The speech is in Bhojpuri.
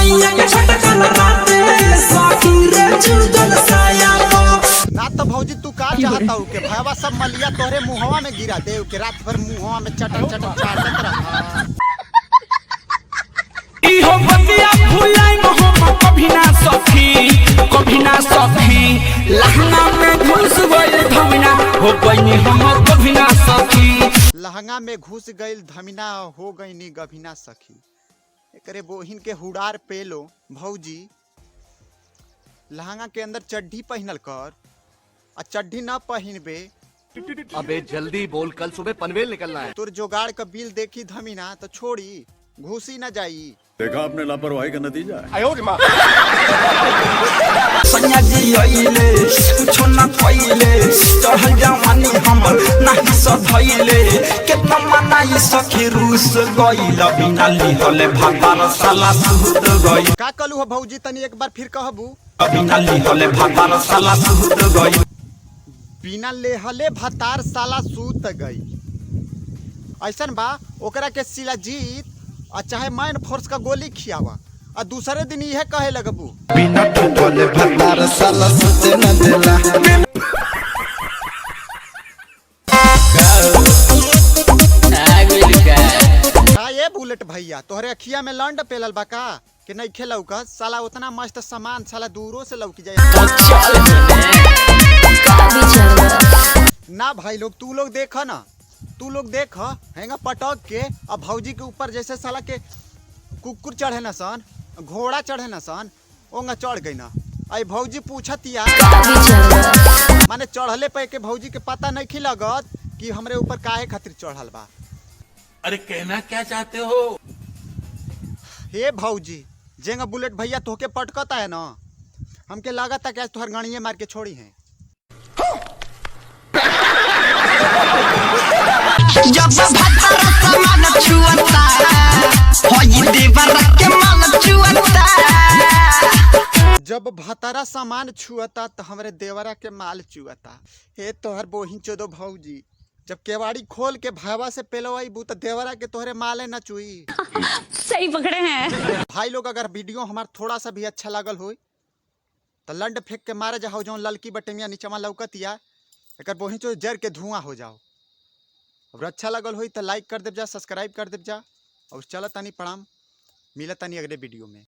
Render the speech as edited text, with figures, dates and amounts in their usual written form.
सैया के छटकल राते सखी रे चुदल साया ना तो भौजी तू का चाहता हूँ के भावा सब मलिया तोहरे मुहवा में गिरा दे के रात भर मुहवा में चटक चटक चाटत रहा। इहो बतिया भुलाई हम कभी ना सखी लहंगा में घुस गइल धमिना हो गइनी हम कभी ना सखी। लहंगा में घुस गइल धमिना हो गइनी गभिना सखी। एकरे बोहिन के हुडार पेलो भौजी लहंगा के अंदर चड्ढी पहनल कर आ चड्ढी न पहनबे। अबे जल्दी बोल, कल सुबह पनवेल निकलना है। तोर जोगाड़ का बिल देखी धमिना तो छोड़ी घुसी न जाई। देखा आपने लापरवाही का नतीजा है। सैया जी आइले कुछो ना कइले चढ़ल जवानी हमर नाही सधइले केतना मनाई सखी रूस गइल बिना लिहले भातार साला सुध गइल। का कलू हो भौजी तनी एक बार फिर कहबू। बिना लिहले भातार साला सुध गइल। बिना लेहले भतार साला सूत गई। ऐसन बा ओकरा के शिलाजीत और चाहे मैन फोर्स का गोली खियावा और दूसरे दिन यह कहे लगबू बिना ठोकले भतार साला सुते न देला। का ये बुलेट भैया तोहरे अखिया में लंड पेलल बा का कि नहीं खेलौ का साला उतना मस्त सामान साला दूरों से लौकी जाए। ना भाई लोग तू लोग देख ना, तू लोग देख हैंगा पटक के अब भौजी के ऊपर जैसे साला के कुकुर चढ़े न सन घोड़ा चढ़े न सन ओंगा चढ़ गई ना। आई भौजी पूछत या माने चढ़ले पे के भौजी के पता नहीं खिलगत कि हमरे ऊपर काहे खातिर चढ़ल बा। अरे कहना क्या चाहते हो? हे भौजी जेंगा बुलेट भैया तोहके पटकता है ना हमके लागत है कि आज तोहर गणिये मार के छोड़ी है। जब भतार सामान छुअता होई देवर के माल छुअता। जब भतारा सामान छुअता तो हमरे देवरा के माल चुअता। हे तोहर बोहिन चोदो भौजी जब केवाड़ी खोल के भावा से पेलवाईबू तो देवरा के तोहरे माले न चुई। सही पकड़े हैं भाई लोग अगर वीडियो हमार थोड़ा सा भी अच्छा लागल हो तो लंड फेंक के मारे जाओ जो ललकी बटमिया नीचवा लौकतिया एक बोहिन चो जर के धुआं हो जाओ। अगर अच्छा लगल हो तो लाइक कर देव जा, सब्सक्राइब कर देव जा और चल तनी प्रणाम, मिला तनी अगले वीडियो में।